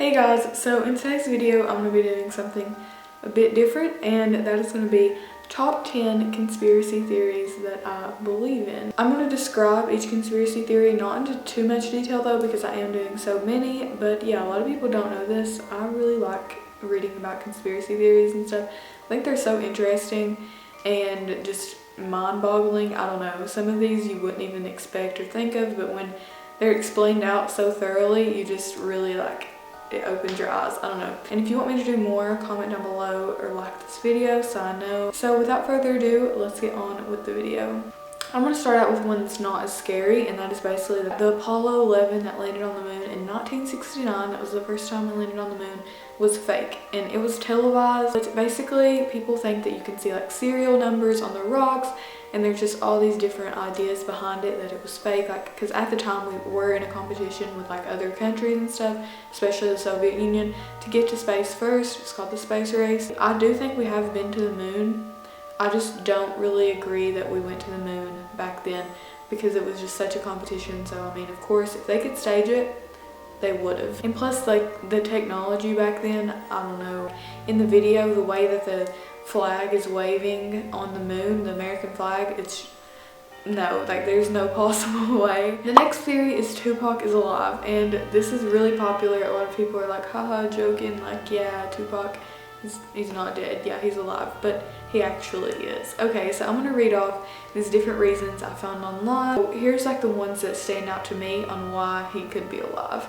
Hey guys, so in today's video I'm going to be doing something a bit different, and that is going to be top 10 conspiracy theories that I believe in. I'm going to describe each conspiracy theory, not into too much detail though because I am doing so many, but yeah, a lot of people don't know this. I really like reading about conspiracy theories and stuff. I think they're so interesting and just mind-boggling. I don't know, some of these you wouldn't even expect or think of, but when they're explained out so thoroughly, you just really it opens your eyes. I don't know. And if you want me to do more, comment down below or like this video so I know. So without further ado, let's get on with the video. I'm going to start out with one that's not as scary, and that is basically the Apollo 11 that landed on the moon in 1969. That was the first time we landed on the moon, was fake, and it was televised. But basically, people think that you can see like serial numbers on the rocks, and there's just all these different ideas behind it that it was fake. Like, because at the time we were in a competition with like other countries and stuff, especially the Soviet Union, to get to space first. It's called the space race. I do think we have been to the moon. I just don't really agree that we went to the moon back then because it was just such a competition. So I mean, of course, if they could stage it, they would have. And plus, like, the technology back then, I don't know, in the video, the way that the flag is waving on the moon, the American flag, it's no, like, there's no possible way. The next theory is Tupac is alive, and this is really popular. A lot of people are like, haha, joking, like, yeah, Tupac, he's not dead. Yeah, he's alive, but he actually is. Okay, so I'm gonna read off these different reasons I found online. So here's like the ones that stand out to me on why he could be alive.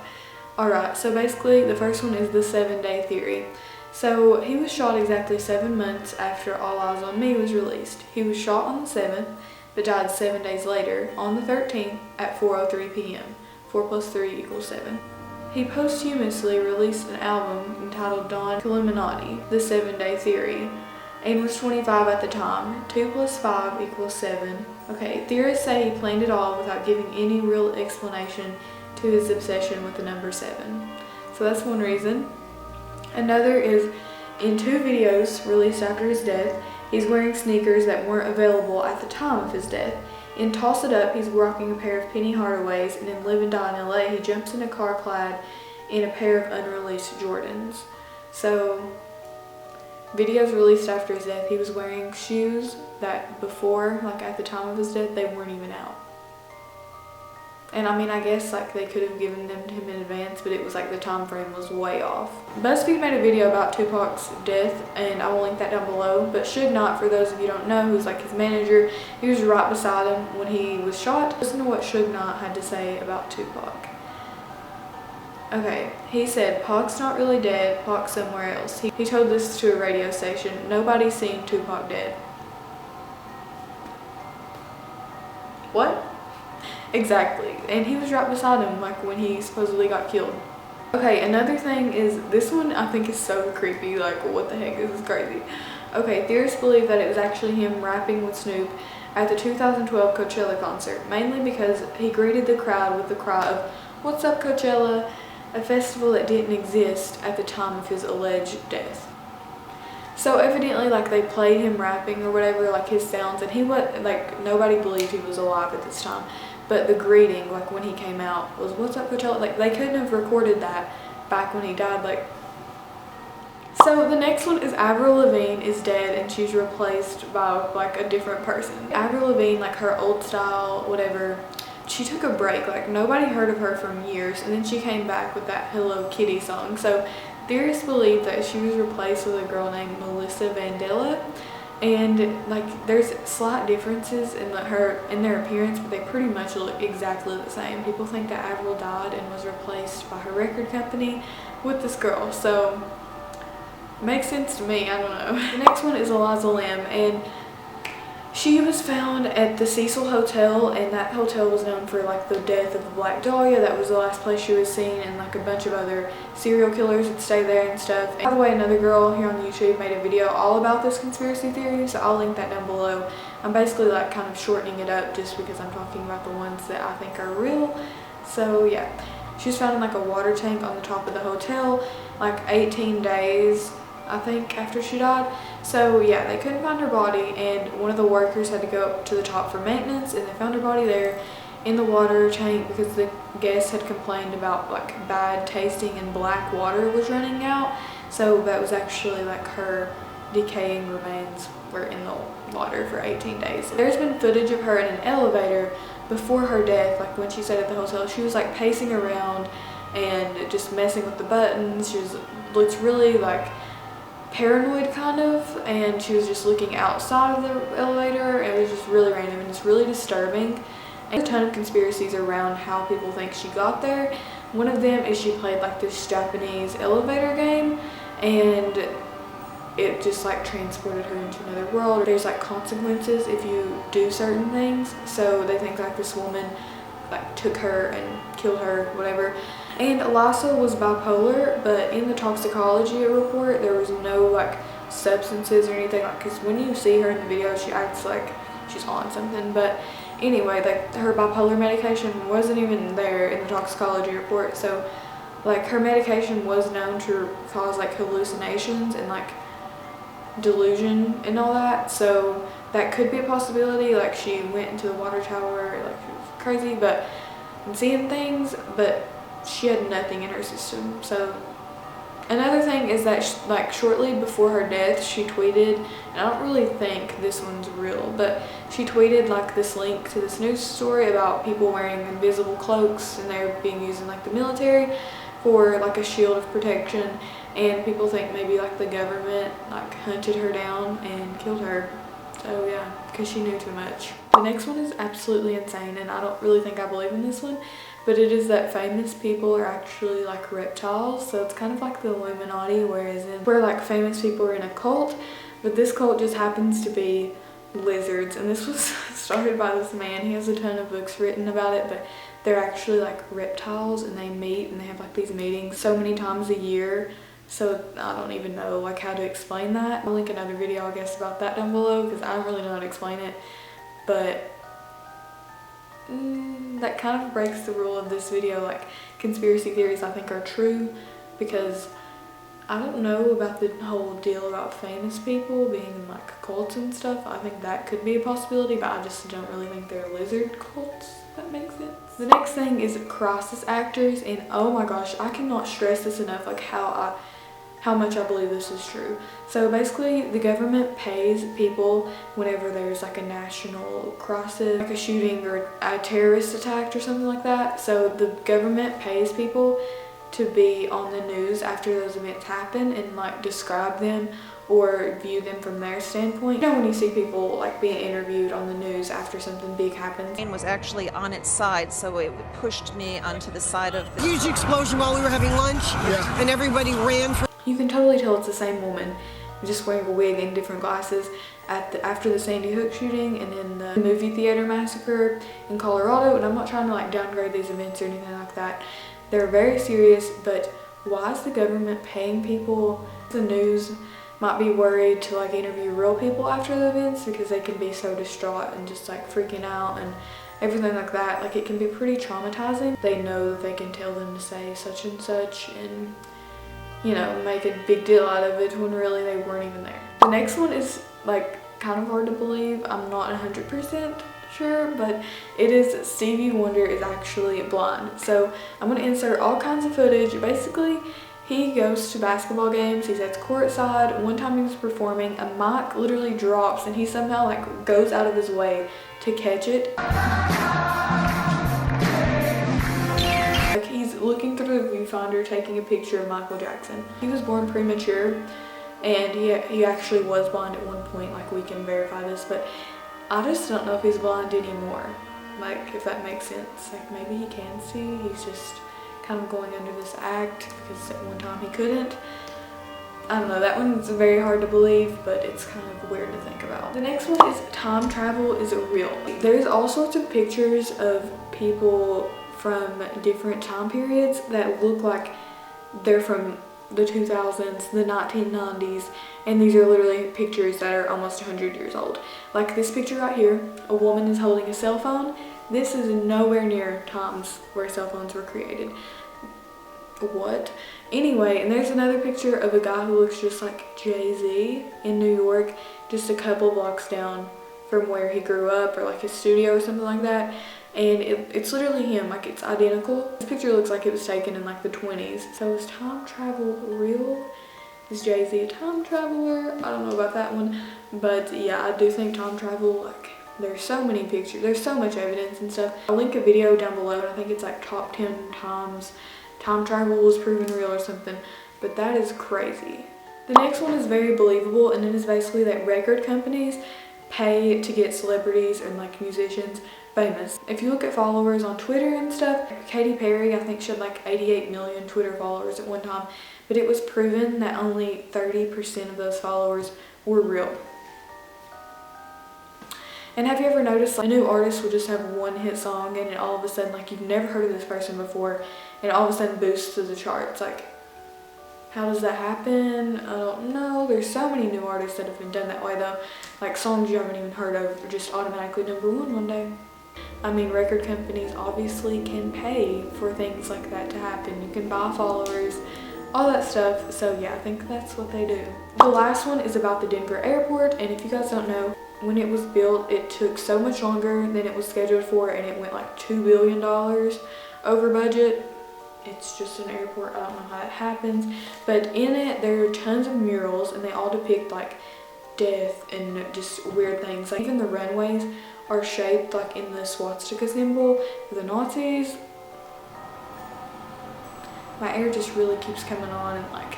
Alright, so basically the first one is the 7-day theory. So he was shot exactly 7 months after All Eyes on Me was released. He was shot on the 7th, but died 7 days later on the 13th at 4:03 p.m. 4 plus 3 equals 7. He posthumously released an album entitled Dawn Illuminati, the 7-day theory, and was 25 at the time. 2 plus 5 equals 7. Okay, theorists say he planned it all without giving any real explanation to his obsession with the number 7. So that's one reason. Another is, in 2 videos released after his death, he's wearing sneakers that weren't available at the time of his death. In Toss It Up, he's rocking a pair of Penny Hardaways, and in Live and Die in LA, he jumps in a car clad in a pair of unreleased Jordans. So, videos released after his death, he was wearing shoes that before, like at the time of his death, they weren't even out. And I mean, I guess like they could have given them to him in advance, but it was like the time frame was way off. BuzzFeed made a video about Tupac's death, and I will link that down below. But Suge Knight, for those of you who don't know, who's like his manager, he was right beside him when he was shot. Listen to what Suge Knight had to say about Tupac. Okay, he said, "Pac's not really dead, Pac's somewhere else." He told this to a radio station. "Nobody's seen Tupac dead." What? Exactly, and he was right beside him like when he supposedly got killed. Okay, another thing is, this one I think is so creepy, like what the heck, this is crazy. Okay, theorists believe that it was actually him rapping with Snoop at the 2012 Coachella concert, mainly because he greeted the crowd with the cry of "What's up, Coachella?" a festival that didn't exist at the time of his alleged death. So evidently, like, they played him rapping or whatever, like his sounds, and he was like, nobody believed he was alive at this time. But the greeting, like when he came out, was "What's up, Coachella?" Like, they couldn't have recorded that back when he died. Like, so the next one is Avril Lavigne is dead and she's replaced by like a different person. Avril Lavigne, like her old style, whatever, she took a break. Like, nobody heard of her for years, and then she came back with that Hello Kitty song. So theorists believe that she was replaced with a girl named Melissa Vandella. And like, there's slight differences in their appearance, but they pretty much look exactly the same. People think that Avril died and was replaced by her record company with this girl. So makes sense to me, I don't know. The next one is Lassa Limb, and she was found at the Cecil Hotel, and that hotel was known for like the death of the Black Dahlia. That was the last place she was seen, and like a bunch of other serial killers would stay there and stuff. And by the way, another girl here on YouTube made a video all about this conspiracy theory, so I'll link that down below. I'm basically like kind of shortening it up just because I'm talking about the ones that I think are real. So yeah, she was found in like a water tank on the top of the hotel, like 18 days I think after she died. So yeah, they couldn't find her body, and one of the workers had to go up to the top for maintenance, and they found her body there. in the water tank because the guests had complained about like bad tasting and black water was running out. So that was actually like her decaying remains were in the water for 18 days. There's been footage of her in an elevator before her death, like when she stayed at the hotel. She was like pacing around and just messing with the buttons. She looks really like paranoid kind of, and she was just looking outside of the elevator. It was just really random and it's really disturbing. And a ton of conspiracies around how people think she got there. One of them is she played like this Japanese elevator game and it just like transported her into another world. There's like consequences if you do certain things, so they think like this woman like took her and killed her, whatever. And Lassa was bipolar, but in the toxicology report there was no like substances or anything, like, because when you see her in the video she acts like she's on something. But anyway, like her bipolar medication wasn't even there in the toxicology report, so like her medication was known to cause like hallucinations and like delusion and all that, so that could be a possibility. Like she went into the water tower, like she was crazy but and seeing things, but she had nothing in her system. So another thing is that like shortly before her death she tweeted, and I don't really think this one's real, but she tweeted like this link to this news story about people wearing invisible cloaks and they're being used in like the military for like a shield of protection, and people think maybe like the government like hunted her down and killed her. So yeah, because she knew too much. The next one is absolutely insane, and I don't really think I believe in this one, but it is that famous people are actually like reptiles. So it's kind of like the Illuminati, where like famous people are in a cult, but this cult just happens to be lizards. And this was started by this man. He has a ton of books written about it, but they're actually like reptiles, and they meet and they have like these meetings so many times a year. So I don't even know like how to explain that. I'll link another video I guess about that down below because I don't really know how to explain it. But that kind of breaks the rule of this video. Like conspiracy theories I think are true, because I don't know about the whole deal about famous people being in like cults and stuff. I think that could be a possibility, but I just don't really think they're lizard cults, if that makes sense. The next thing is crisis actors, and oh my gosh, I cannot stress this enough, like how much I believe this is true. So basically the government pays people whenever there's like a national crisis, like a shooting or a terrorist attack or something like that. So the government pays people to be on the news after those events happen and like describe them or view them from their standpoint. You know when you see people like being interviewed on the news after something big happens. The plane was actually on its side, so it pushed me onto the side of the huge explosion while we were having lunch, and everybody ran for. You can totally tell it's the same woman, just wearing a wig and different glasses after the Sandy Hook shooting and then the movie theater massacre in Colorado. And I'm not trying to like downgrade these events or anything like that. They're very serious, but why is the government paying people? The news might be worried to like interview real people after the events because they can be so distraught and just like freaking out and everything like that. Like it can be pretty traumatizing. They know that they can tell them to say such and such and, you know, make a big deal out of it when really they weren't even there. The next one is like kind of hard to believe. I'm not 100% sure, but it is Stevie Wonder is actually blind. So I'm going to insert all kinds of footage. Basically, he goes to basketball games, he sits courtside. One time he was performing, a mic literally drops and he somehow like goes out of his way to catch it. Like he's looking through the viewfinder taking a picture of Michael Jackson. He was born premature and he actually was blind at one point, like we can verify this, but I just don't know if he's blind anymore, like if that makes sense. Like maybe he can see, he's just kind of going under this act because at one time he couldn't. I don't know, that one's very hard to believe, but it's kind of weird to think about. The next one is time travel is real. There's all sorts of pictures of people from different time periods that look like they're from the 2000s, the 1990s, and these are literally pictures that are almost 100 years old. Like this picture right here, a woman is holding a cell phone. This is nowhere near times where cell phones were created. What? Anyway, and there's another picture of a guy who looks just like Jay-Z in New York, just a couple blocks down from where he grew up or like his studio or something like that. and it's literally him, like it's identical. This picture looks like it was taken in like the 20s. So is time travel real? Is Jay-Z a time traveler? I don't know about that one, but yeah, I do think time travel, like there's so many pictures, there's so much evidence and stuff. I'll link a video down below, and I think it's like top 10 times time travel was proven real or something, but that is crazy. The next one is very believable, and it is basically that record companies pay to get celebrities and like musicians famous. If you look at followers on Twitter and stuff, Katy Perry I think she had like 88 million Twitter followers at one time, but it was proven that only 30% of those followers were real. And have you ever noticed like a new artist will just have one hit song and all of a sudden like you've never heard of this person before and all of a sudden boosts to the charts? Like, how does that happen? I don't know. There's so many new artists that have been done that way though. Like songs you haven't even heard of are just automatically #1 one day. I mean, record companies obviously can pay for things like that to happen. You can buy followers, all that stuff. So yeah, I think that's what they do. The last one is about the Denver airport, and if you guys don't know, when it was built, it took so much longer than it was scheduled for, and it went like $2 billion over budget. It's just an airport. I don't know how that happens, but in it there are tons of murals, and they all depict like death and just weird things. Like even the runways are shaped like in the swastika symbol for the Nazis. My air just really keeps coming on and like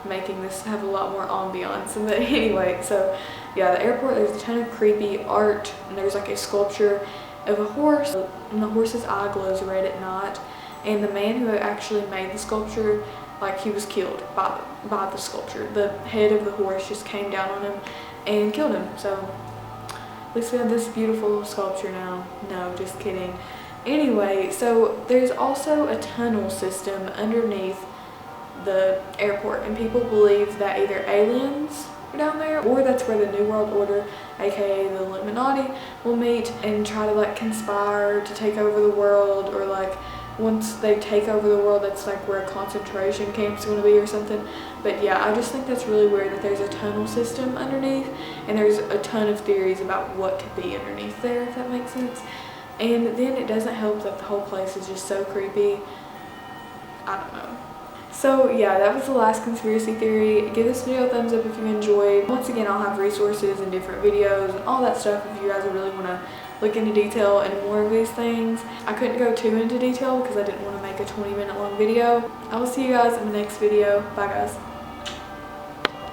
making this have a lot more ambiance. But anyway, so yeah, the airport, there's a ton of creepy art, and there's like a sculpture of a horse, and the horse's eye glows red at night, and the man who actually made the sculpture, like he was killed by the sculpture. The head of the horse just came down on him and killed him. So at least we have this beautiful sculpture now. No, just kidding. Anyway, so there's also a tunnel system underneath the airport, and people believe that either aliens are down there, or that's where the New World Order, aka the Illuminati, will meet and try to like conspire to take over the world, or like once they take over the world, that's like where a concentration camp's going to be or something. But yeah, I just think that's really weird that there's a tunnel system underneath, and there's a ton of theories about what could be underneath there, if that makes sense. And then it doesn't help that the whole place is just so creepy. I don't know. So yeah, that was the last conspiracy theory. Give this video a thumbs up if you enjoyed. Once again, I'll have resources and different videos and all that stuff if you guys really want to look into detail and more of these things. I couldn't go too into detail because I didn't want to make a 20-minute long video. I will see you guys in the next video. Bye guys.